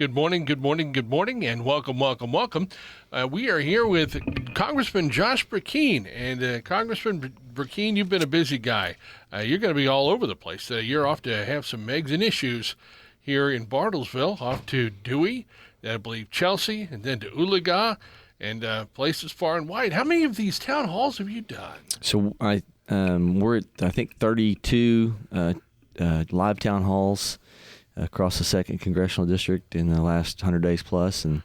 Good morning, good morning, good morning, and welcome, welcome, welcome. We are here with Congressman Josh Brecheen. And Congressman Brecheen, you've been a busy guy. You're going to be all over the place. You're off to have some eggs and issues here in Bartlesville, off to Dewey, I believe Chelsea, and then to Oologah, and places far and wide. How many of these town halls have you done? So we're at, I think, 32 live town halls across the 2nd Congressional District in the last 100 days plus, and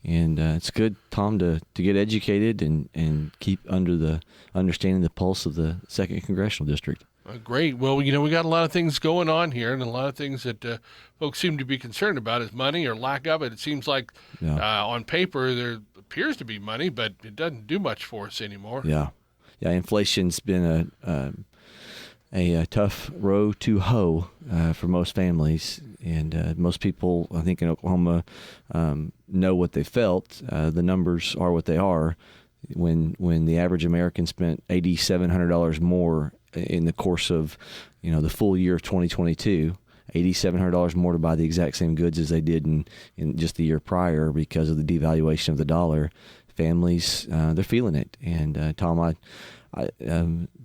it's good, Tom, to get educated and keep understanding the pulse of the 2nd Congressional District. Great. Well, we got a lot of things going on here, and a lot of things that folks seem to be concerned about is money or lack of it. It seems like on paper there appears to be money, but it doesn't do much for us anymore. Yeah. Inflation's been a tough row to hoe for most families, and most people, I think, in Oklahoma know what they felt. The numbers are what they are. When the average American spent $8,700 more in the course of the full year of 2022, $8,700 more to buy the exact same goods as they did in just the year prior because of the devaluation of the dollar, families, they're feeling it. And Tom, I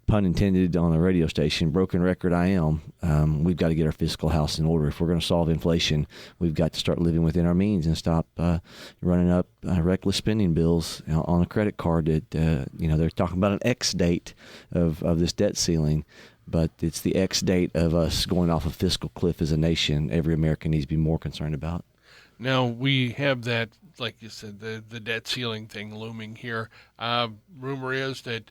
pun intended on the radio station, broken record I am, we've got to get our fiscal house in order. If we're going to solve inflation, we've got to start living within our means and stop running up reckless spending bills on a credit card that, they're talking about an X date of this debt ceiling, but it's the X date of us going off a fiscal cliff as a nation every American needs to be more concerned about. Now, we have that, like you said, the debt ceiling thing looming here. Rumor is that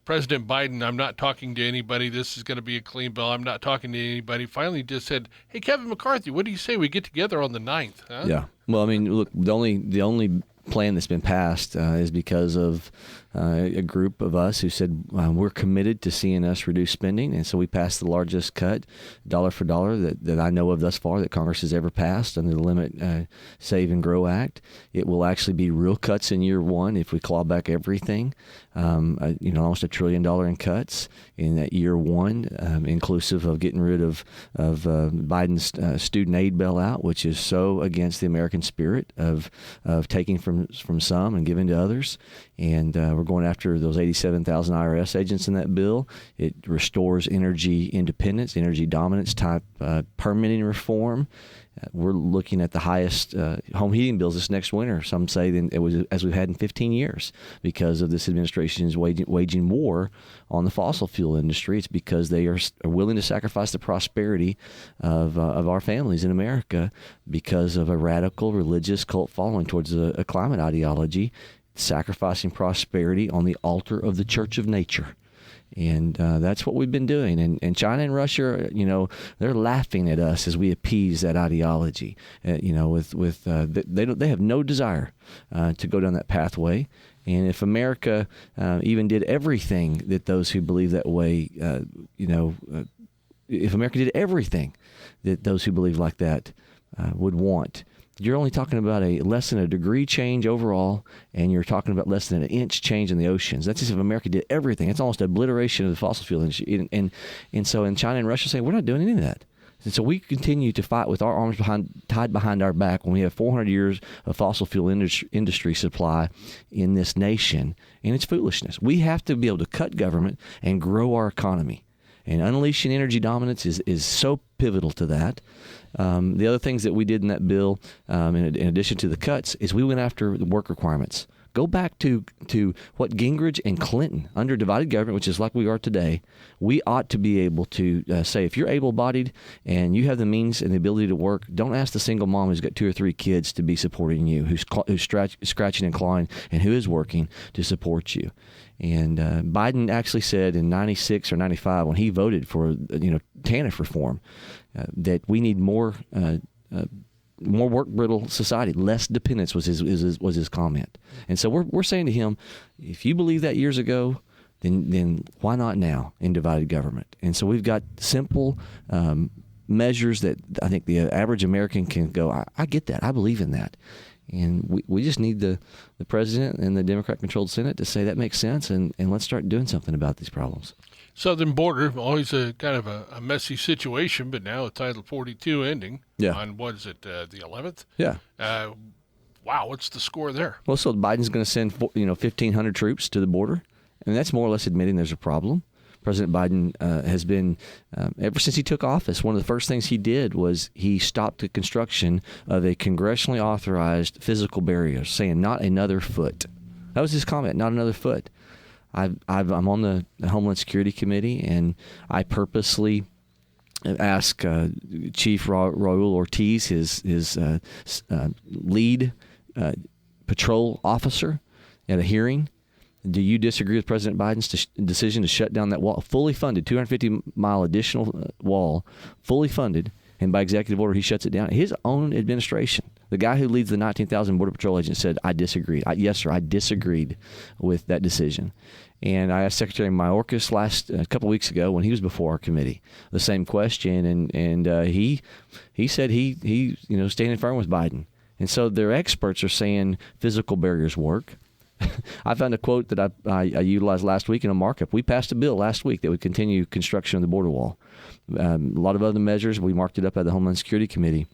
President Biden, I'm not talking to anybody, this is going to be a clean bill, I'm not talking to anybody, finally just said, hey, Kevin McCarthy, what do you say we get together on the 9th? Huh? Yeah. Well, I mean, look, the only plan that's been passed is because of a group of us who said we're committed to seeing us reduce spending, and so we passed the largest cut, dollar for dollar, that I know of thus far that Congress has ever passed under the Limit, Save, and Grow Act. It will actually be real cuts in year one if we claw back everything, almost $1 trillion in cuts in that year one, inclusive of getting rid of Biden's student aid bailout, which is so against the American spirit of taking from some and giving to others. And we're going after those 87,000 IRS agents in that bill. It restores energy independence, energy dominance type permitting reform. We're looking at the highest home heating bills this next winter. Some say that it was as we've had in 15 years because of this administration's waging war on the fossil fuel industry. It's because they are willing to sacrifice the prosperity of our families in America because of a radical religious cult following towards a climate ideology, sacrificing prosperity on the altar of the Church of Nature. And that's what we've been doing. And China and Russia, they're laughing at us as we appease that ideology. They have no desire to go down that pathway. And if America even did everything that those who believe that way, if America did everything that those who believe like that would want, you're only talking about less than a degree change overall, and you're talking about less than an inch change in the oceans. That's just if America did everything. It's almost obliteration of the fossil fuel industry. And so in China and Russia say, we're not doing any of that. And so we continue to fight with our arms tied behind our back when we have 400 years of fossil fuel industry supply in this nation, and it's foolishness. We have to be able to cut government and grow our economy. And unleashing energy dominance is so pivotal to that. The other things that we did in that bill, in addition to the cuts, is we went after the work requirements. Go back to what Gingrich and Clinton, under divided government, which is like we are today, we ought to be able to say, if you're able-bodied and you have the means and the ability to work, don't ask the single mom who's got 2 or 3 kids to be supporting you, who's scratching and clawing and who is working to support you. And Biden actually said in 96 or 95 when he voted for TANF reform that we need more work brittle society, less dependence was his comment. And so we're saying to him, if you believe that years ago, then why not now in divided government? And so we've got simple measures that I think the average American can go, I get that, I believe in that. And we just need the president and the Democrat-controlled Senate to say that makes sense, and let's start doing something about these problems. southern border, always a kind of a messy situation, but now with Title 42 ending on, what is it, the 11th? Yeah. Wow, what's the score there? Well, so Biden's going to send 1,500 troops to the border, and that's more or less admitting there's a problem. President Biden has been, ever since he took office, one of the first things he did was he stopped the construction of a congressionally authorized physical barrier, saying not another foot. That was his comment, not another foot. I'm on the Homeland Security Committee, and I purposely asked Chief Raul Ortiz, his lead patrol officer, at a hearing, do you disagree with President Biden's decision to shut down that wall, fully funded, 250-mile additional wall, fully funded, and by executive order he shuts it down? His own administration, the guy who leads the 19,000 Border Patrol agents, said, I disagreed. Yes, sir, I disagreed with that decision. And I asked Secretary Mayorkas a couple weeks ago when he was before our committee the same question, and he said he standing firm with Biden. And so their experts are saying physical barriers work. I found a quote that I utilized last week in a markup. We passed a bill last week that would continue construction of the border wall. A lot of other measures, we marked it up at the Homeland Security Committee.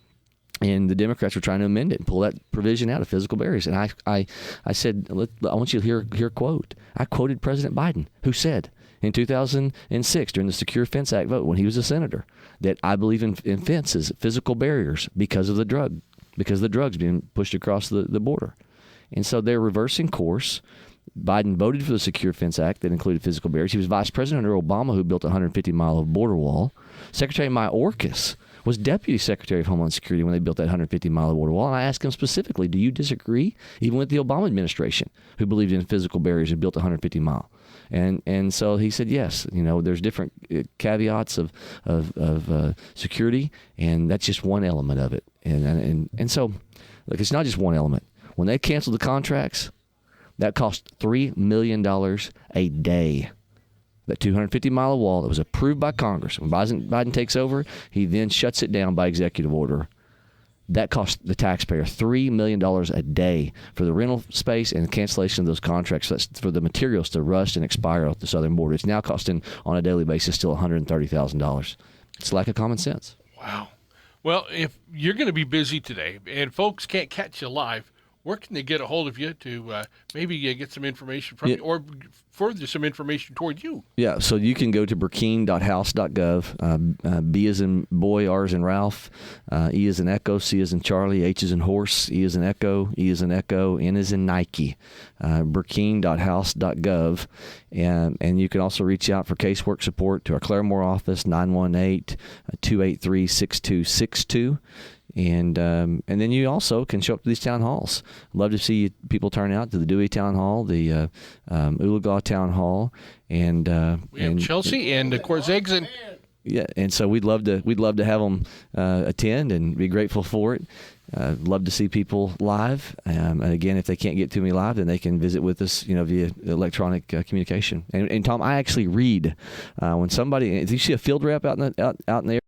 And the Democrats were trying to amend it and pull that provision out of physical barriers. And I said, I want you to hear a quote. I quoted President Biden, who said in 2006 during the Secure Fence Act vote when he was a senator that I believe in fences, physical barriers, because of the drugs being pushed across the border. And so they're reversing course. Biden voted for the Secure Fence Act that included physical barriers. He was vice president under Obama, who built a 150-mile border wall. Secretary Mayorkas was Deputy Secretary of Homeland Security when they built that 150-mile border wall. And I asked him specifically, do you disagree, even with the Obama administration, who believed in physical barriers and built a 150-mile? And so he said, yes, there's different caveats of security, and that's just one element of it. And so, look, it's not just one element. When they canceled the contracts, that cost $3 million a day. That 250-mile wall that was approved by Congress. When Biden takes over, he then shuts it down by executive order. That cost the taxpayer $3 million a day for the rental space and the cancellation of those contracts. That's for the materials to rust and expire at the southern border. It's now costing, on a daily basis, still $130,000. It's lack of common sense. Wow. Well, if you're going to be busy today and folks can't catch you live, where can they get a hold of you to maybe get some information from you or further some information toward you? Yeah, so you can go to brecheen.house.gov. B as in boy, R as in Ralph, E as in Echo, C as in Charlie, H as in horse, E as in Echo, E as in Echo, N as in Nike. Brecheen.house.gov. And you can also reach out for casework support to our Claremore office, 918-283-6262. And then you also can show up to these town halls. Love to see people turn out to the Dewey Town Hall, the Oolagaw Town Hall, and we have Chelsea and of course Eggs and. Yeah, and so we'd love to have them attend and be grateful for it. Love to see people live. And again, if they can't get to me live, then they can visit with us, via electronic communication. And Tom, I actually read when somebody, if you see a field rep out in the